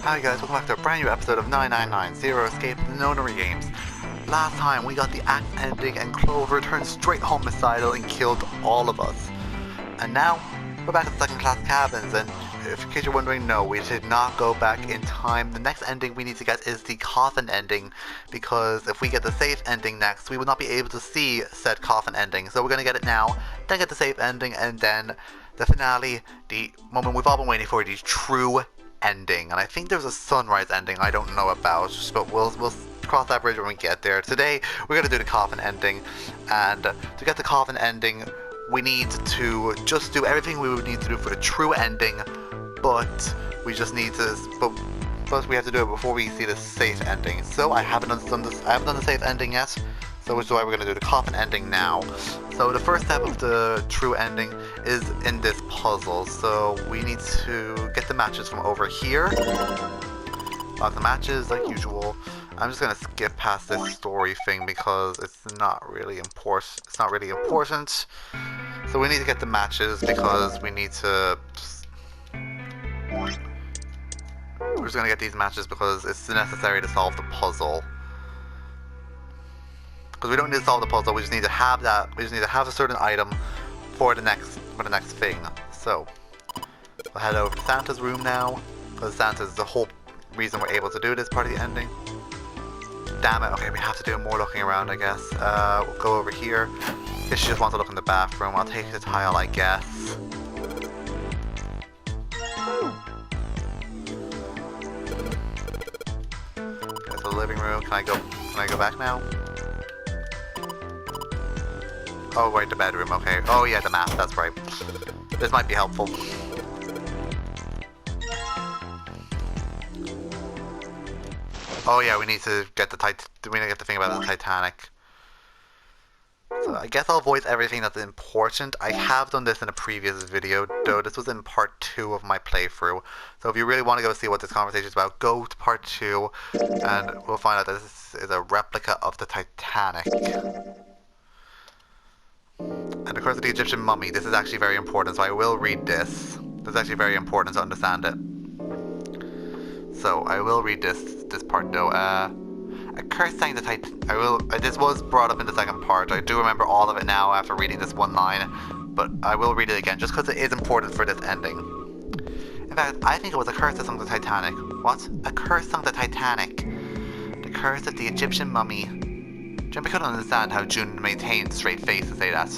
Hi guys, welcome back to a brand new episode of 999 Zero Escape from the Nonary Games. Last time we got the act ending and Clover turned straight homicidal and killed all of us. And now, we're back at the second class cabins, and if in case you're wondering, no, we did not go back in time. The next ending we need to get is the coffin ending, because if we get the safe ending next, we will not be able to see said coffin ending. So we're going to get it now, then get the safe ending, and then the finale, the moment we've all been waiting for, the true ending. And I think there's a sunrise ending I don't know about, but we'll cross that bridge when we get there. Today we're going to do the coffin ending, and to get the coffin ending we need to just do everything we would need to do for the true ending, but we just need to but we have to do it before we see the safe ending. So I haven't done the safe ending yet, so which is why we're going to do the coffin ending now. So the first step of the true ending is in this puzzle. So we need to get the matches from over here. Lock the matches like usual. I'm just going to skip past this story thing because it's not really important. So we need to get the matches because we need to we're just going to get these matches because it's necessary to solve the puzzle. Because we don't need to solve the puzzle, we just need to have that. We just need to have a certain item for the next thing. So we'll head over to Santa's room now, because Santa's the whole reason we're able to do this part of the ending. Damn it, okay, we have to do more looking around, I guess. We'll go over here. I guess she just wants to look in the bathroom. I'll take the tile, I guess. Okay, so the living room. Can I go back now? Oh, right, the bedroom, okay. Oh yeah, the map, that's right. This might be helpful. Oh yeah, we need to get the thing about the Titanic. So I guess I'll voice everything that's important. I have done this in a previous video, though this was in part 2 of my playthrough. So if you really want to go see what this conversation is about, go to part 2 and we'll find out that this is a replica of the Titanic. And of course the Egyptian mummy, this is actually very important, so I will read this. This is actually very important to understand it. So I will read this part though. A curse sang the Titanic. This was brought up in the second part. I do remember all of it now after reading this one line, but I will read it again just because it is important for this ending. In fact, I think it was a curse that sung the Titanic. What? A curse sung the Titanic. The curse of the Egyptian mummy. Jump couldn't understand how June maintained a straight face to say that.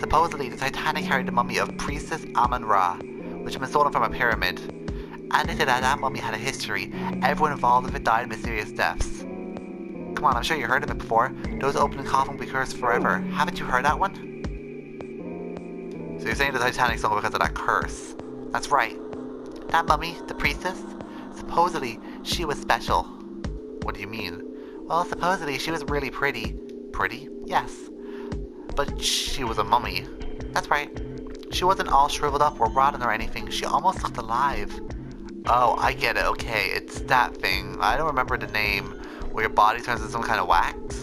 Supposedly, the Titanic carried the mummy of priestess Amun-Ra, which had been stolen from a pyramid. And they said that mummy had a history. Everyone involved with it died mysterious deaths. Come on, I'm sure you heard of it before. Those who open the coffin will be cursed forever. Haven't you heard that one? So you're saying the Titanic sunk because of that curse? That's right. That mummy, the priestess, supposedly she was special. What do you mean? Well, supposedly she was really pretty. Pretty? Yes. But she was a mummy. That's right. She wasn't all shriveled up or rotten or anything. She almost looked alive. Oh, I get it. Okay, it's that thing. I don't remember the name. Where your body turns into some kind of wax.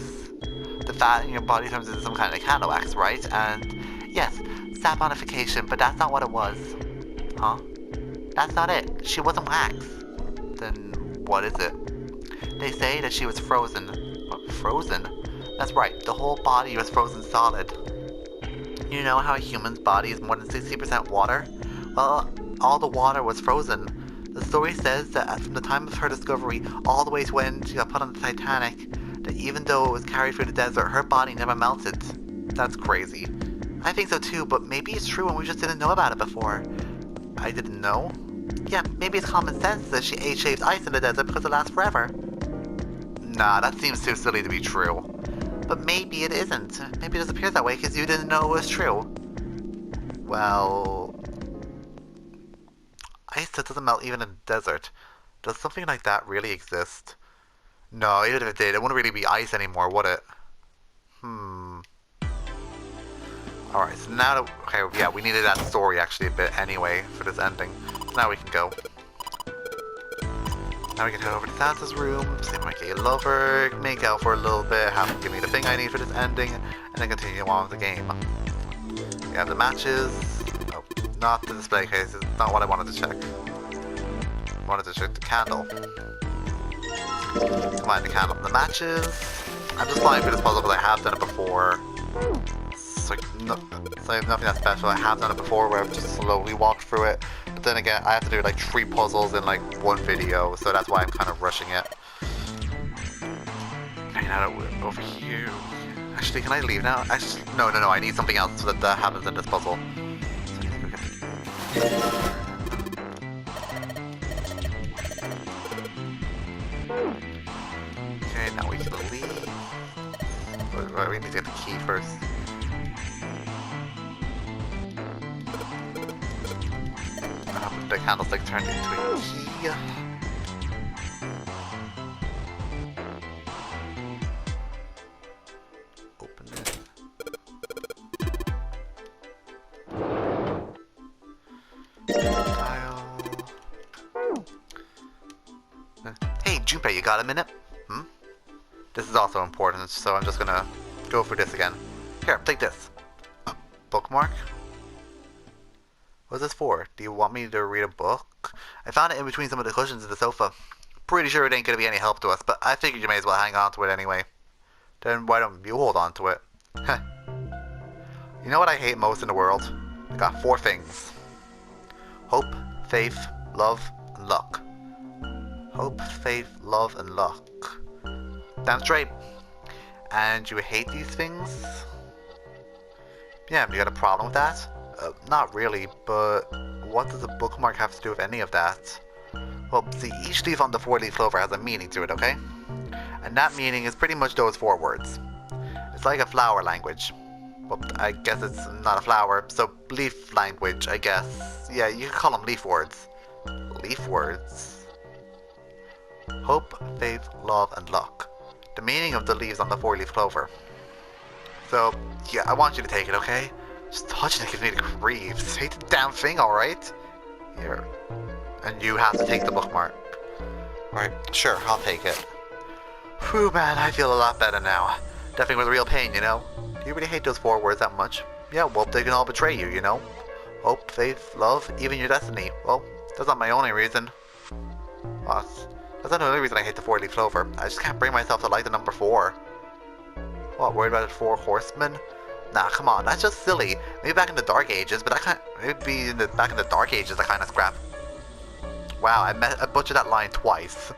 The fat in your body turns into some kind of candle wax, right? And yes, saponification, but that's not what it was. Huh? That's not it. She wasn't wax. Then what is it? They say that she was frozen. What, frozen? That's right, the whole body was frozen solid. You know how a human's body is more than 60% water? Well, all the water was frozen. The story says that from the time of her discovery all the way to when she got put on the Titanic, that even though it was carried through the desert, her body never melted. That's crazy. I think so too, but maybe it's true and we just didn't know about it before. I didn't know? Yeah, maybe it's common sense that she ate shaved ice in the desert because it lasts forever. Nah, that seems too silly to be true. But maybe it isn't. Maybe it just appears that way because you didn't know it was true. Well, ice that doesn't melt even in the desert. Does something like that really exist? No, even if it did, it wouldn't really be ice anymore, would it? Alright, so now that, okay, yeah, we needed that story actually a bit anyway for this ending. So now we can go. Now we can head over to Santa's room, see my gay lover, make out for a little bit, have him give me the thing I need for this ending, and then continue on with the game. We have the matches. Oh, not the display case, it's not what I wanted to check. wanted to check the candle. Combine the candle and the matches. I'm just flying for this puzzle because I have done it before. It's like, it's like nothing that special. I have done it before where I've just slowly walked through it. But then again, I have to do like 3 puzzles in like 1 video, so that's why I'm kind of rushing it. Okay, now that we're over here. Actually, can I leave now? Actually, no, I need something else so that happens in this puzzle. So I need to go get okay, now we can leave. Well, we need to get the key first. The candlestick turned into a key. Open it. Tile. Hey, Junpei, you got a minute? This is also important, so I'm just gonna go through this again. Here, take this. Bookmark? What's this for? Do you want me to read a book? I found it in between some of the cushions of the sofa. Pretty sure it ain't gonna be any help to us, but I figured you may as well hang on to it anyway. Then why don't you hold on to it? Heh. You know what I hate most in the world? I got 4 things. Hope, faith, love, and luck. Hope, faith, love, and luck. Damn straight. And you hate these things? Yeah, you got a problem with that? Not really, but what does a bookmark have to do with any of that? Well, see, each leaf on the 4-leaf clover has a meaning to it, okay? And that meaning is pretty much those 4 words. It's like a flower language. Well, I guess it's not a flower, so leaf language, I guess. Yeah, you can call them leaf words. Leaf words? Hope, faith, love, and luck. The meaning of the leaves on the 4-leaf clover. So, yeah, I want you to take it, okay? Just touching it gives me the creeps. Take the damn thing, alright? Here. And you have to take the bookmark. Alright, sure, I'll take it. Whew, man, I feel a lot better now. That thing was a real pain, you know? Do you really hate those 4 words that much? Yeah, well, they can all betray you, you know? Hope, faith, love, even your destiny. Well, that's not my only reason. What? That's not the only reason I hate the 4-leaf clover. I just can't bring myself to like the number 4. What, worried about the 4 horsemen? Nah, come on, that's just silly. Maybe back in the Dark Ages, but I can't. Maybe back in the Dark Ages, I kind of scrap. Wow, I butchered that line twice.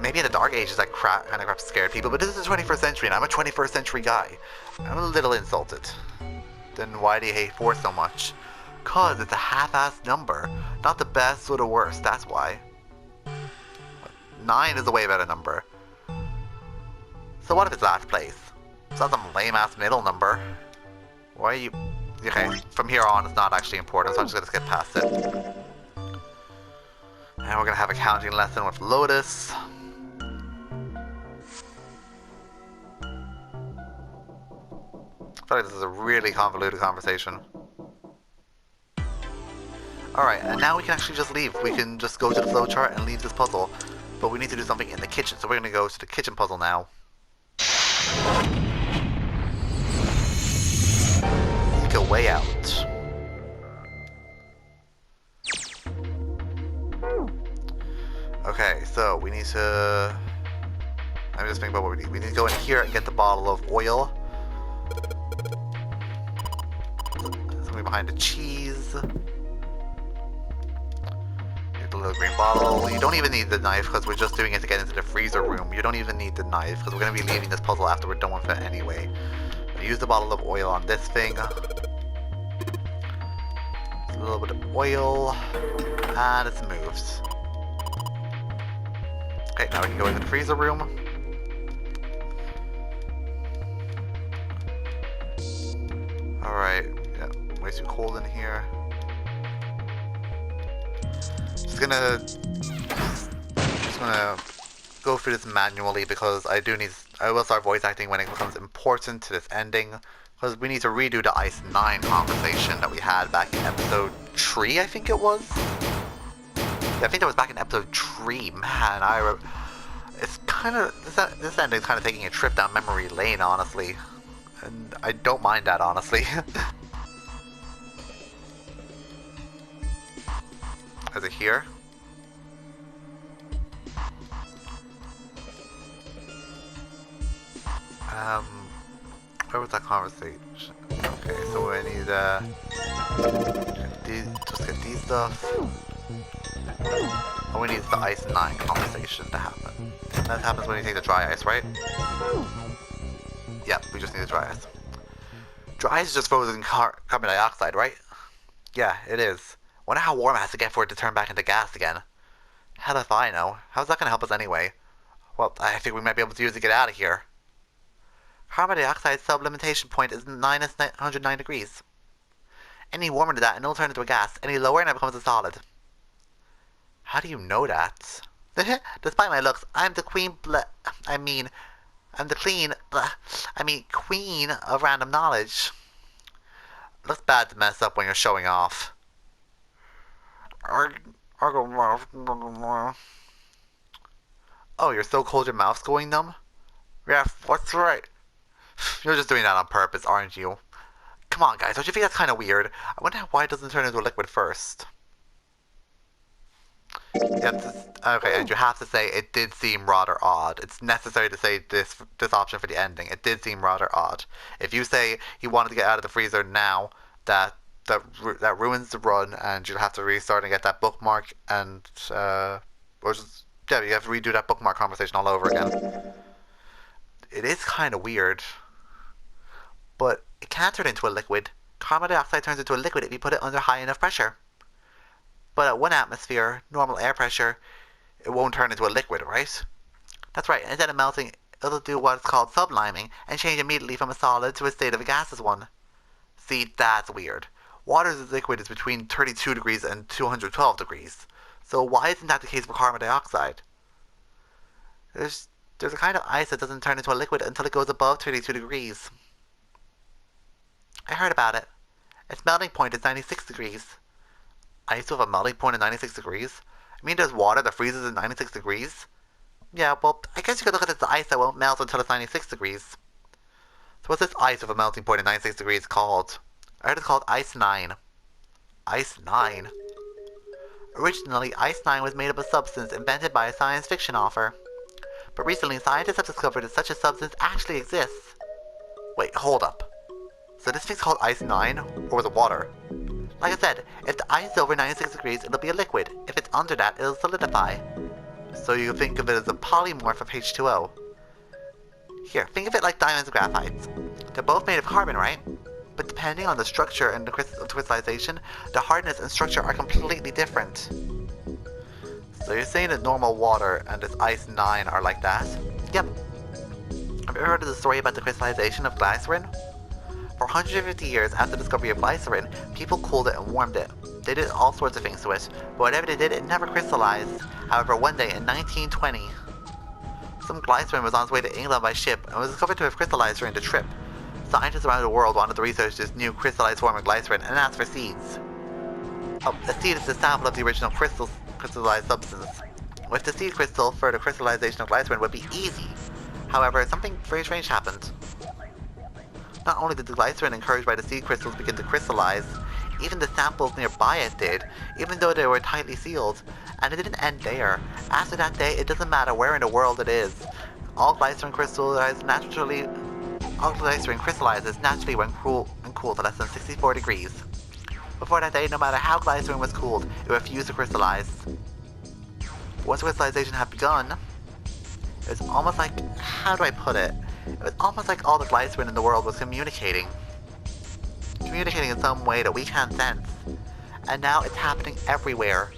Maybe in the Dark Ages, I kind of scared people, but this is the 21st century, and I'm a 21st century guy. I'm a little insulted. Then why do you hate 4 so much? Cause it's a half-assed number, not the best or the worst. That's why. 9 is a way better number. So what if it's last place? It's not some lame-ass middle number. Why are you... Okay, from here on it's not actually important, so I'm just gonna skip past it. And we're gonna have a counting lesson with Lotus. I feel like this is a really convoluted conversation. Alright, and now we can actually just leave. We can just go to the flowchart and leave this puzzle. But we need to do something in the kitchen, so we're gonna go to the kitchen puzzle now. Seek a way out. Okay, so we need to... I'm just thinking about what we need. We need to go in here and get the bottle of oil. Something behind the cheese. Get the little green bottle. You don't even need the knife because we're just doing it to get into the freezer room. You don't even need the knife because we're going to be leaving this puzzle after we're done with it anyway. Use the bottle of oil on this thing. A little bit of oil. And it's moved. Okay, now we can go into the freezer room. Alright, yeah, way too cold in here. Just gonna go through this manually because I will start voice acting when it becomes important to this ending. Because we need to redo the Ice 9 conversation that we had back in episode 3, I think it was. I think that was back in episode 3, man. It's kind of this ending is kind of taking a trip down memory lane, honestly, and I don't mind that, honestly. Is it here? Um, where was that conversation? Okay, so we need just get these stuff. All we need is the ice 9 conversation to happen. That happens when you take the dry ice, right? Yep, we just need the dry ice. Dry ice is just frozen carbon dioxide, right? Yeah, it is. Wonder how warm it has to get for it to turn back into gas again. Hell if I know. How's that gonna help us anyway? Well, I think we might be able to use it to get out of here. Carbon dioxide's sublimitation point is minus 109 degrees. Any warmer than that and it'll turn into a gas. Any lower and it becomes a solid. How do you know that? Despite my looks, I'm the queen queen of random knowledge. Looks bad to mess up when you're showing off. Oh, you're so cold your mouth's going numb? Yeah, what's right? You're just doing that on purpose, aren't you? Come on, guys, don't you think that's kind of weird? I wonder why it doesn't turn into a liquid first. Okay, and you have to say it did seem rather odd. It's necessary to say this option for the ending. It did seem rather odd. If you say you wanted to get out of the freezer now, that ruins the run, and you'll have to restart and get that bookmark, and you have to redo that bookmark conversation all over again. It is kind of weird, but it can turn into a liquid. Carbon dioxide turns into a liquid if you put it under high enough pressure. But at 1 atmosphere, normal air pressure, it won't turn into a liquid, right? That's right, instead of melting, it'll do what's called subliming and change immediately from a solid to a state of a gaseous one. See, that's weird. Water's liquid is between 32 degrees and 212 degrees. So why isn't that the case for carbon dioxide? There's a kind of ice that doesn't turn into a liquid until it goes above 32 degrees. I heard about it. Its melting point is 96 degrees. Ice with a melting point of 96 degrees? I mean, there's water that freezes at 96 degrees? Yeah, well, I guess you could look at it as ice that won't melt until it's 96 degrees. So what's this ice with a melting point of 96 degrees called? I heard it's called Ice 9. Ice 9? Originally, Ice 9 was made up of a substance invented by a science fiction author. But recently, scientists have discovered that such a substance actually exists. Wait, hold up. So this thing's called Ice 9? Or was it water? Like I said, if the ice is over 96 degrees, it'll be a liquid. If it's under that, it'll solidify. So you think of it as a polymorph of H2O. Here, think of it like diamonds and graphites. They're both made of carbon, right? But depending on the structure and the crystallization, the hardness and structure are completely different. So you're saying that normal water and this Ice 9 are like that? Yep. Have you heard of the story about the crystallization of glycerin? For 150 years after the discovery of glycerin, people cooled it and warmed it. They did all sorts of things to it, but whatever they did, it never crystallized. However, one day in 1920, some glycerin was on its way to England by ship and was discovered to have crystallized during the trip. Scientists around the world wanted to research this new crystallized form of glycerin and asked for seeds. A seed is a sample of the original crystallized substance. With the seed crystal for the crystallization of glycerin would be easy. However, something very strange happened. Not only did the glycerin encouraged by the seed crystals begin to crystallize, even the samples nearby it did, even though they were tightly sealed. And it didn't end there. After that day, it doesn't matter where in the world it is. All glycerin crystallizes naturally when cooled to less than 64 degrees. Before that day, no matter how glycerin was cooled, it refused to crystallize. Once crystallization had begun, it was almost like, how do I put it? It was almost like all the glycerin in the world was communicating in some way that we can't sense. And now it's happening everywhere.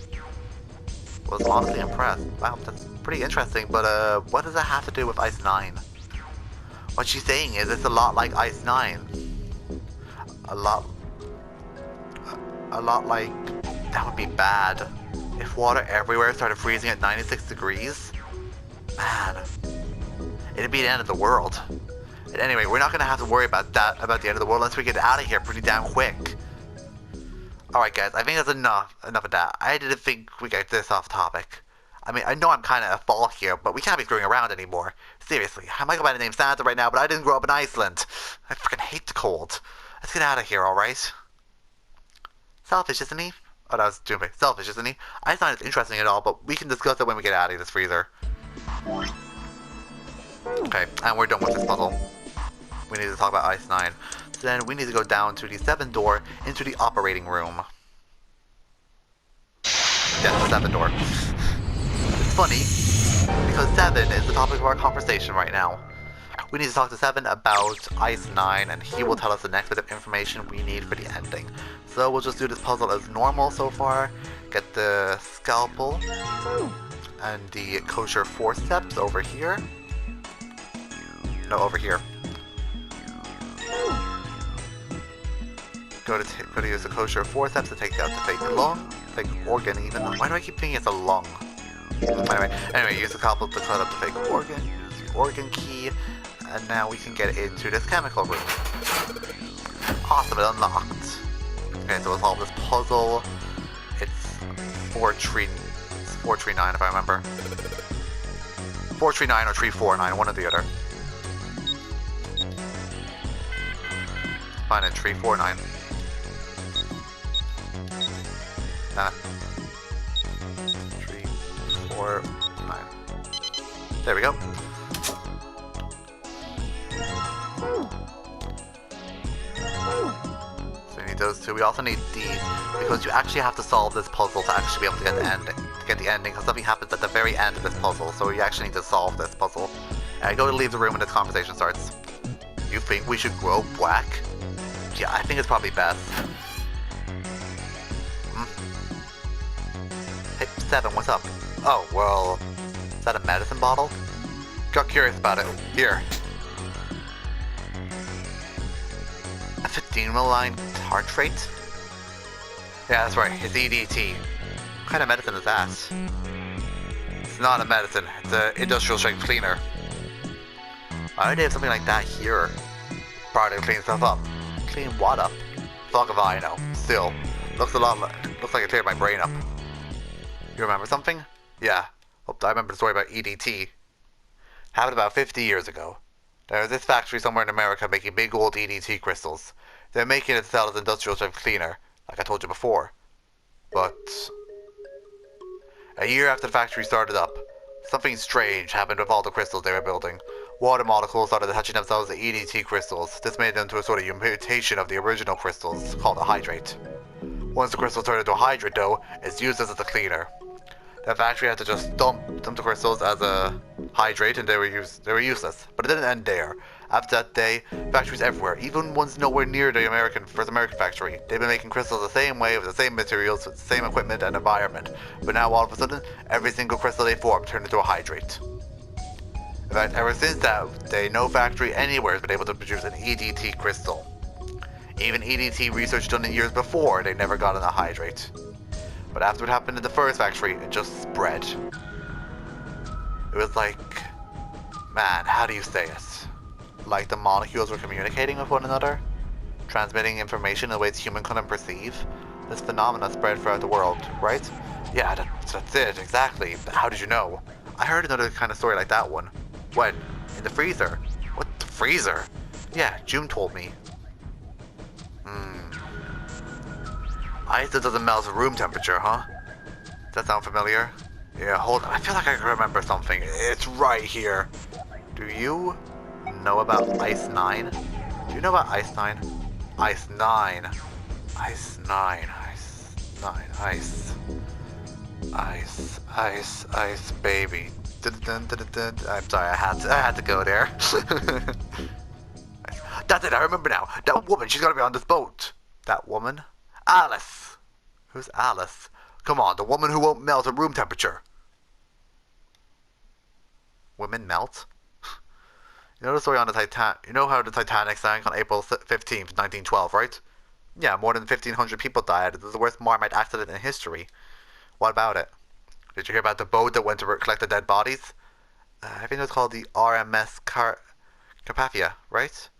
I was honestly impressed. Wow, that's pretty interesting, but what does that have to do with Ice 9? What she's saying is it's a lot like Ice 9. A lot like, that would be bad. If water everywhere started freezing at 96 degrees, man, it'd be the end of the world. And anyway, we're not going to have to worry about the end of the world unless we get out of here pretty damn quick. Alright guys, I think that's enough of that. I didn't think we got this off topic. I mean, I know I'm kind of at fault here, but we can't be screwing around anymore. Seriously, I might go by the name Santa right now, but I didn't grow up in Iceland. I freaking hate the cold. Let's get out of here, alright? Selfish, isn't he? Oh, that was Junpei. Selfish, isn't he? I find it interesting at all, but we can discuss it when we get out of this freezer. Okay, and we're done with this puzzle. we need to talk about Ice 9. So then we need to go down to the 7th door into the operating room. Yes, the 7th door. It's funny, because 7 is the topic of our conversation right now. We need to talk to 7 about Ice 9, and he will tell us the next bit of information we need for the ending. So we'll just do this puzzle as normal so far. Get the scalpel and the kosher forceps over here. No, over here. Go to use the kosher forceps to take out the fake lung, fake organ even. Why do I keep thinking it's a lung? Anyway, use the scalpel to cut up the fake organ, use the organ key, and now we can get into this chemical room. Awesome, it unlocked. Okay, so we'll solve this puzzle. It's 439 if I remember. 439 or 349, one or the other. Fine, in 349. 349. There we go. So we need those two. We also need these because you actually have to solve this puzzle to actually be able to get the ending. Because something happens at the very end of this puzzle, so you actually need to solve this puzzle. I go to leave the room when this conversation starts. You think we should grow black? Yeah, I think it's probably best. Hey, 7, what's up? Oh, well, is that a medicine bottle? Got curious about it. Here. A 15-line tartrate? Yeah, that's right, it's EDT. What kind of medicine is that? It's not a medicine, it's an industrial strength cleaner. Why would they have something like that here? Probably to clean stuff up. Clean what up? Fuck if I know. Still, looks like it cleared my brain up. You remember something? Yeah. Oh, I remember the story about EDT. Happened about 50 years ago. There was this factory somewhere in America making big old EDT crystals. They're making it to sell as industrial strength cleaner, like I told you before. But a year after the factory started up, something strange happened with all the crystals they were building. Water molecules started attaching themselves to EDT crystals. This made them into a sort of mutation of the original crystals, called a hydrate. Once the crystal turned into a hydrate, though, it's used as a cleaner. The factory had to just dump the crystals as a hydrate, and they were useless. But it didn't end there. After that day, factories everywhere, even ones nowhere near the first American factory, they've been making crystals the same way, with the same materials, with the same equipment and environment. But now, all of a sudden, every single crystal they form turned into a hydrate. In fact, ever since that day, no factory anywhere has been able to produce an EDT crystal. Even EDT research done in years before, they never got in a hydrate. But after what happened in the first factory, it just spread. It was like, man, how do you say it? Like the molecules were communicating with one another, transmitting information in ways human couldn't perceive. This phenomenon spread throughout the world, right? Yeah, that's it, exactly. But how did you know? I heard another kind of story like that one. When? In the freezer. What, the freezer? Yeah, June told me. Ice that doesn't melt at room temperature, huh? Does that sound familiar? Yeah, hold on. I feel like I can remember something. It's right here. Do you know about Ice 9? Do you know about Ice 9? Ice 9. Ice 9. Ice 9. Ice. Ice. Ice. Ice, baby. I'm sorry, I had to go there. That's it, I remember now. That woman, she's gotta be on this boat. That woman? Alice! Who's Alice? Come on, the woman who won't melt at room temperature. Women melt? You know the story on the Titanic? You know how the Titanic sank on April 15th, 1912, right? Yeah, more than 1,500 people died. It was the worst Marmite accident in history. What about it? Did you hear about the boat that went to collect the dead bodies? I think it was called the RMS Carpathia, right?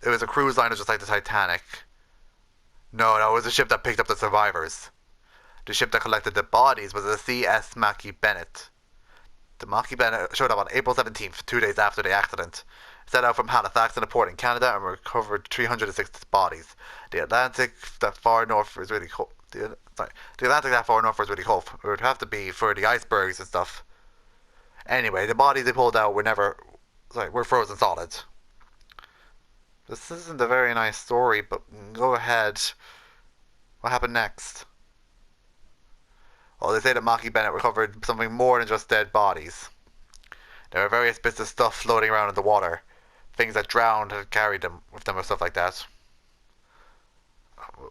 It was a cruise liner just like the Titanic. No, it was a ship that picked up the survivors. The ship that collected the bodies was the CS Mackie Bennett. The Mackie Bennett showed up on April 17th, 2 days after the accident. It set out from Halifax in a port in Canada and recovered 306 bodies. The Atlantic that far north was really cold. The Atlantic that far north was really cold. It would have to be for the icebergs and stuff. Anyway, the bodies they pulled out were frozen solid. This isn't a very nice story, but go ahead. What happened next? Well, they say that Maki Bennett recovered something more than just dead bodies. There were various bits of stuff floating around in the water. Things that drowned had carried them with them or stuff like that.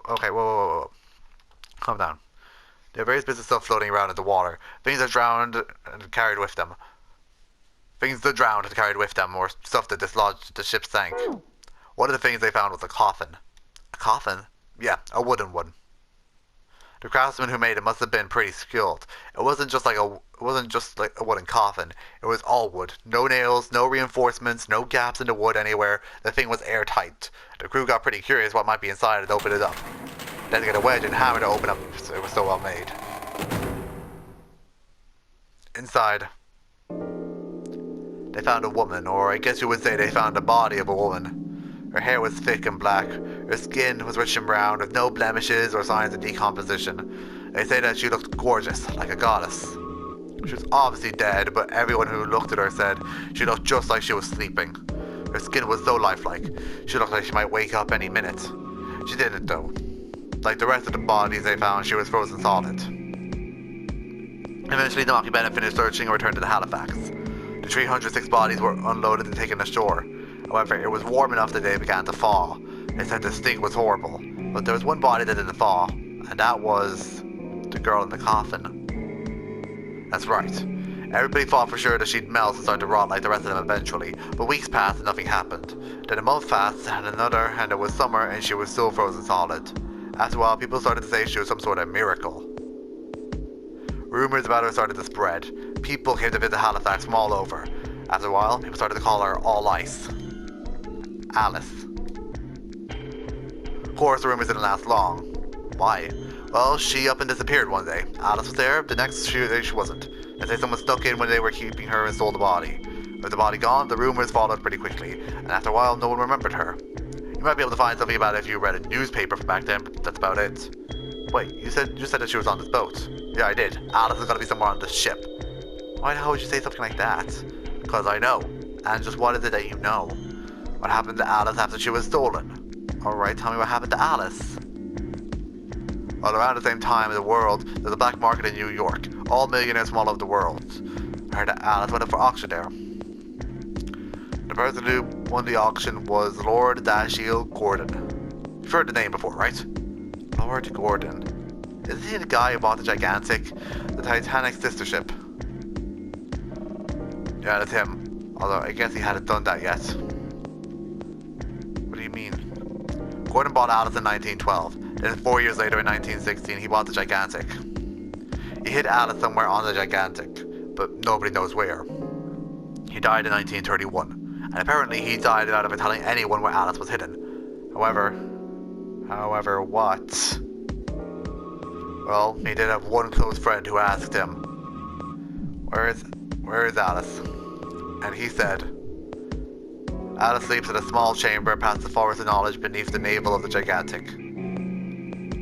Okay, whoa. Calm down. There are various bits of stuff floating around in the water. Things that drowned and carried with them. Things that drowned and carried with them, or stuff that dislodged the ship sank. One of the things they found was a coffin. A coffin? Yeah, a wooden one. The craftsman who made it must have been pretty skilled. It wasn't just like a wooden coffin. It was all wood. No nails, no reinforcements, no gaps in the wood anywhere. The thing was airtight. The crew got pretty curious what might be inside and opened it up. They had to get a wedge and hammer to open up. It was so well made. Inside, they found a woman, or I guess you would say they found the body of a woman. Her hair was thick and black. Her skin was rich and brown, with no blemishes or signs of decomposition. They say that she looked gorgeous, like a goddess. She was obviously dead, but everyone who looked at her said she looked just like she was sleeping. Her skin was so lifelike. She looked like she might wake up any minute. She didn't, though. Like the rest of the bodies they found, she was frozen solid. Eventually, the Maki Bennett finished searching and returned to the Halifax. The 306 bodies were unloaded and taken ashore. However, it was warm enough that they began to thaw. They said the stink was horrible, but there was one body that didn't thaw, and that was the girl in the coffin. That's right. Everybody thought for sure that she'd melt and start to rot like the rest of them eventually, but weeks passed and nothing happened. Then a month passed, and another, and it was summer, and she was still frozen solid. After a while, people started to say she was some sort of miracle. Rumors about her started to spread. People came to visit Halifax from all over. After a while, people started to call her All Ice. Alice. Of course, the rumors didn't last long. Why? Well, she up and disappeared one day. Alice was there, the next day she wasn't. They say someone snuck in when they were keeping her and stole the body. With the body gone, the rumors followed pretty quickly, and after a while, no one remembered her. You might be able to find something about it if you read a newspaper from back then, but that's about it. Wait, you said that she was on this boat. Yeah, I did. Alice is gonna be somewhere on this ship. Why the hell would you say something like that? Because I know. And just what is it that you know? What happened to Alice after she was stolen? Alright, tell me what happened to Alice. Well, around the same time in the world, there's a black market in New York. All millionaires from all over the world. I heard that Alice went up for auction there. The person who won the auction was Lord Dashiell Gordon. You've heard the name before, right? Lord Gordon. Isn't he the guy who bought the Gigantic? The Titanic's sister ship? Yeah, that's him. Although, I guess he hadn't done that yet. What do you mean? Gordon bought Alice in 1912. Then 4 years later in 1916, he bought the Gigantic. He hid Alice somewhere on the Gigantic, but nobody knows where. He died in 1931, and apparently he died without ever telling anyone where Alice was hidden. However, what? Well, he did have one close friend who asked him, Where is Alice? And he said, Alice sleeps in a small chamber past the forest of knowledge beneath the navel of the Gigantic.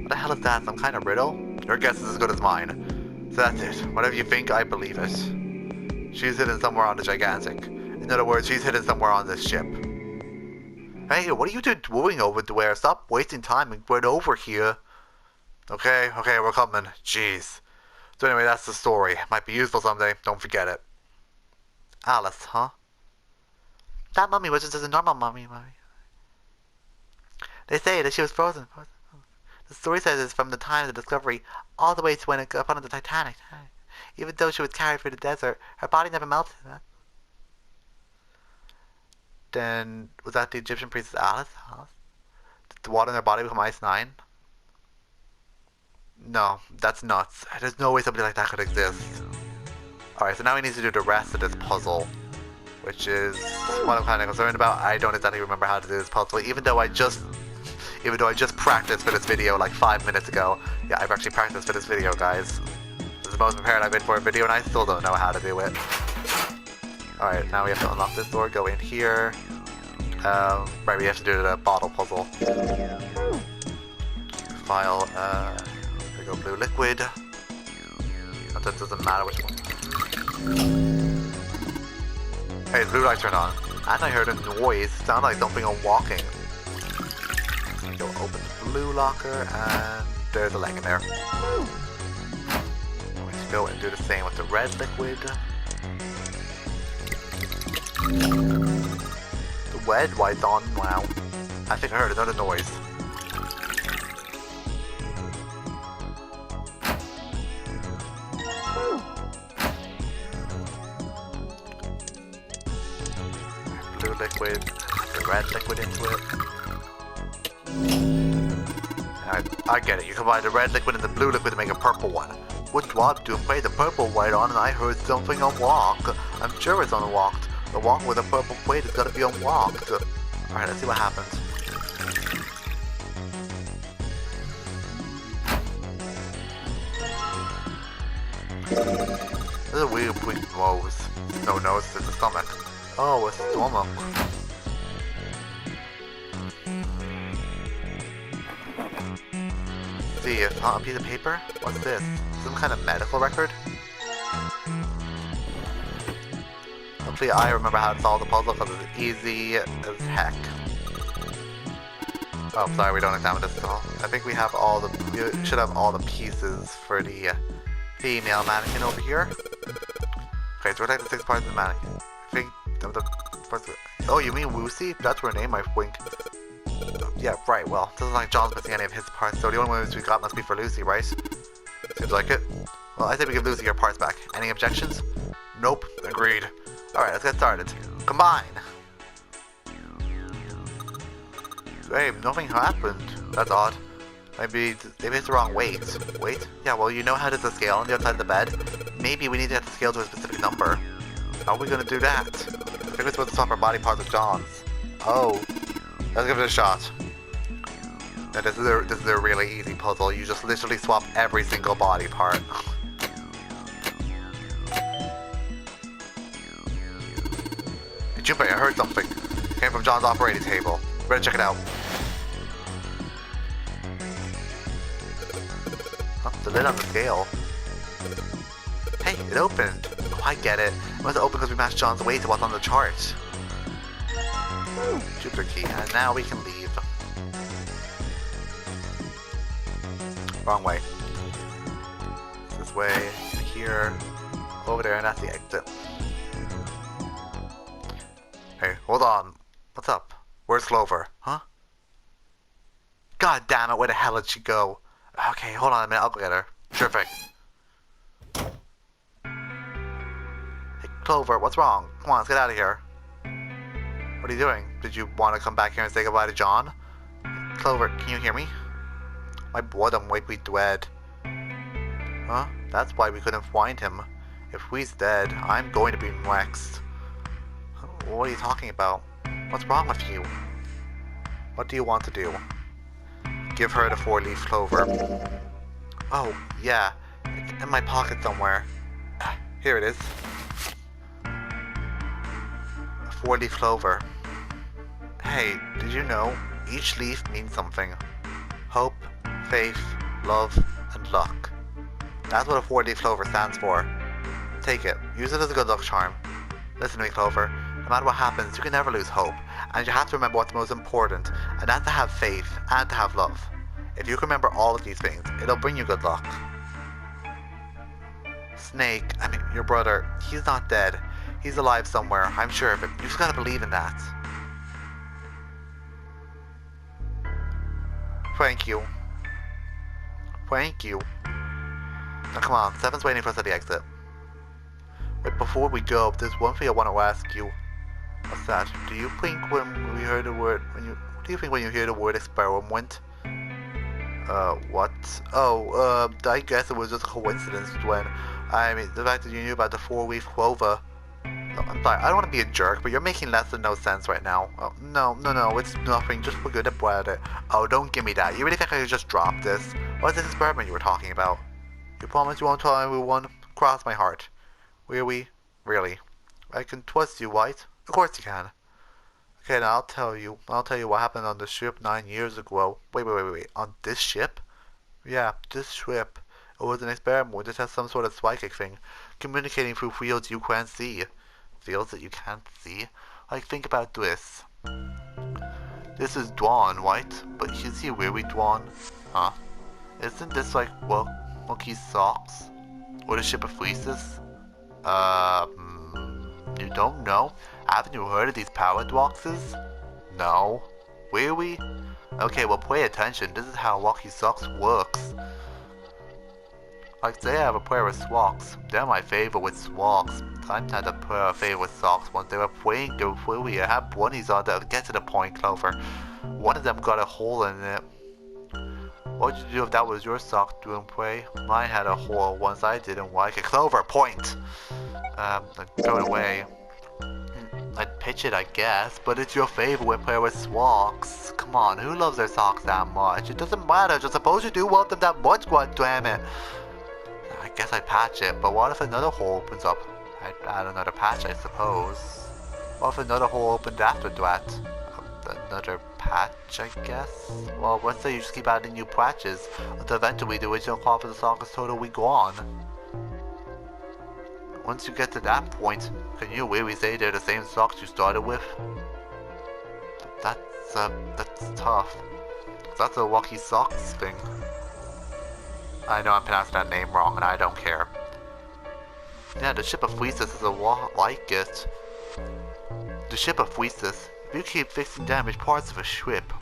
What the hell is that? Some kind of riddle? Your guess is as good as mine. So that's it. Whatever you think, I believe it. She's hidden somewhere on the Gigantic. In other words, she's hidden somewhere on this ship. Hey, what are you doing over there? Stop wasting time and get over here. Okay, we're coming. Jeez. So anyway, that's the story. Might be useful someday. Don't forget it. Alice, huh? That mummy wasn't just a normal mummy. They say that she was frozen. The story says it's from the time of the discovery all the way to when it got up on the Titanic. Even though she was carried through the desert, her body never melted. Then, was that the Egyptian priestess Alice? Did the water in her body become Ice 9? No, that's nuts. There's no way somebody like that could exist. Alright, so now we need to do the rest of this puzzle, which is what I'm kind of concerned about. I don't exactly remember how to do this puzzle, even though I just practiced for this video like 5 minutes ago. Yeah, I've actually practiced for this video, guys. This is the most prepared I've been for a video, and I still don't know how to do it. Alright, now we have to unlock this door, go in here. Right, we have to do the bottle puzzle. File, there we go, blue liquid. But that doesn't matter which one. Hey, the blue light turned on. And I heard a noise. Sounded like something on walking. open the blue locker, and there's a leg in there. I'm going to go and do the same with the red liquid. The red white's on, wow. I think I heard another noise. Blue liquid, the red liquid into it. I get it, you combine the red liquid and the blue liquid to make a purple one. What do I do? Play the purple white on and I heard something unlocked. I'm sure it's unlocked. The walk with a purple plate is gonna be unlocked. Alright, let's see what happens. This is a weird big nose. No nose, it's a stomach. Oh, a stomach. See, a piece of paper? What's this? Some kind of medical record? Hopefully I remember how to solve the puzzle because it's easy as heck. Oh, sorry, we don't examine this at all. I think we should have all the pieces for the female mannequin over here. Okay, so we're taking the 6 parts of the mannequin. I think the first. Oh, you mean Woosie? That's her name, I think. Yeah, right, well, doesn't look like John's missing any of his parts, so the only ones we got must be for Lucy, right? Seems like it. Well, I say we give Lucy her parts back. Any objections? Nope. Agreed. Alright, let's get started. Combine! Babe, nothing happened. That's odd. Maybe it's the wrong weight. Wait? Yeah, well, you know how there's a scale on the outside of the bed? Maybe we need to get the scale to a specific number. How are we gonna do that? I think we're supposed to swap our body parts with John's. Oh. Let's give it a shot. Now, this is a really easy puzzle. You just literally swap every single body part. Hey, Junpei, I heard something. It came from John's operating table. Better check it out. Oh, the lid on the scale. Hey, it opened. Oh, I get it. It must open because we matched John's weight to what's on the chart. Jupiter key, and now we can leave. Wrong way. This way, here, over there, and that's the exit. Hey, hold on. What's up? Where's Clover? Huh? God damn it, where the hell did she go? Okay, hold on a minute, I'll go get her. Terrific. Hey, Clover, what's wrong? Come on, let's get out of here. What are you doing? Did you want to come back here and say goodbye to John? Clover, can you hear me? My boredom might be dead. Huh? That's why we couldn't find him. If he's dead, I'm going to be next. What are you talking about? What's wrong with you? What do you want to do? Give her the 4-leaf clover. Oh, yeah. It's in my pocket somewhere. Here it is. A 4-leaf clover. Hey, did you know? Each leaf means something. Hope, faith, love, and luck. That's what a 4-leaf clover stands for. Take it. Use it as a good luck charm. Listen to me, Clover. No matter what happens, you can never lose hope. And you have to remember what's most important, and that's to have faith and to have love. If you can remember all of these things, it'll bring you good luck. Snake, your brother, he's not dead. He's alive somewhere, I'm sure of it. You just gotta believe in that. Thank you. Thank you. Now come on, Seven's waiting for us at the exit. Wait, before we go, there's one thing I want to ask you. What's that? Do you think when you hear the word experiment? What? Oh, I guess it was just a coincidence when, the fact that you knew about the 4-leaf clover. No, I'm sorry, I don't want to be a jerk, but you're making less than no sense right now. Oh, no, it's nothing, just forget about it. Oh, don't give me that. You really think I could just drop this? What's this experiment you were talking about? You promise you won't tell everyone? Cross my heart. Will we? Really? I can trust you, right? Of course you can. Okay, now I'll tell you what happened on the ship 9 years ago. Wait. On this ship? Yeah, this ship. It was an experiment. It has some sort of psychic thing. Communicating through fields you can't see. Fields that you can't see? Like, think about this. This is Dwan, right? But is he really Dwan? Huh? Isn't this like, well, Monkey's socks? Or the ship of fleeces? You don't know? Haven't you heard of these power boxes? No. Really? Okay, well pay attention. This is how Lucky Socks works. Like, say I have a pair of socks. They're my favorite with socks. Time had a pair of favorite socks once they were playing the Willy. I had bunnies on there. Get to the point, Clover. One of them got a hole in it. What would you do if that was your sock doing play? Mine had a hole once. I didn't like it. Clover, point! I'd throw it away. I'd pitch it, I guess, but it's your favorite when player with socks. Come on, who loves their socks that much? It doesn't matter, just suppose you do want them that much, goddammit. I guess I'd patch it, but what if another hole opens up? I'd add another patch, I suppose. What if another hole opened after that? Another patch, I guess? Well, let's say you just keep adding new patches, until eventually the original cloth of the sock is totally gone. Once you get to that point, can you really say they're the same socks you started with? That's tough. That's a Lucky Socks thing. I know I'm pronouncing that name wrong, and I don't care. Yeah, the ship of fleeces is a lot like it. The ship of fleeces. If you keep fixing damaged parts of a ship,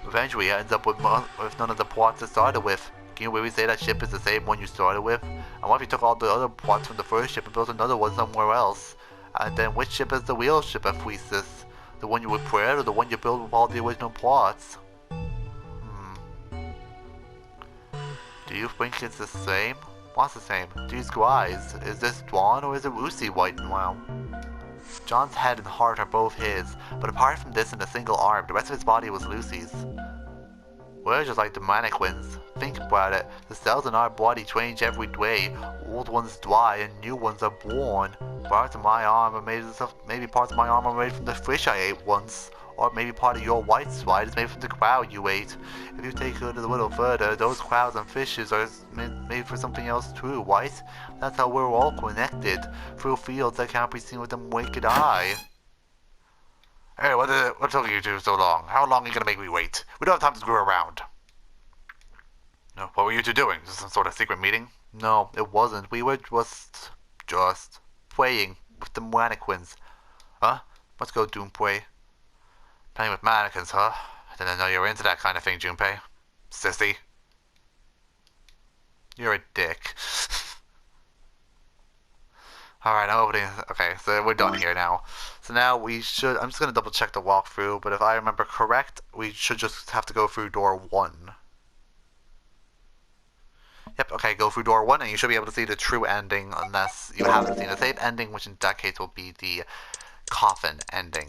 eventually it ends up with none of the parts it started with. Can you really say that ship is the same one you started with? And what if you took all the other parts from the first ship and built another one somewhere else? And then which ship is the real ship of fleeces? The one you repaired or the one you built with all the original parts? Do you think it's the same? What's the same? These guys. Is this Dwan or is it Lucy white and wow? John's head and heart are both his, but apart from this and a single arm, the rest of his body was Lucy's. We're just like the mannequins. Think about it. The cells in our body change every day. Old ones die and new ones are born. Parts of my arm are made of maybe parts of my arm are made from the fish I ate once. Or maybe part of your white slide is made from the crowd you ate. If you take it a little further, those crowds and fishes are made for something else too, right? That's how we're all connected, through fields that can't be seen with the naked eye. Hey, what took you two so long? How long are you gonna make me wait? We don't have time to screw around. No, what were you two doing? Is this some sort of secret meeting? No, it wasn't. We were just playing with the mannequins. Huh? Let's go, Doomplay. Playing with mannequins, huh? I didn't know you were into that kind of thing, Junpei. Sissy. You're a dick. Alright, okay, so we're done here now. So now I'm just going to double check the walkthrough, but if I remember correct, we should just have to go through door 1. Yep, okay, go through door 1 and you should be able to see the true ending unless you haven't seen the safe ending, which in that case will be the coffin ending.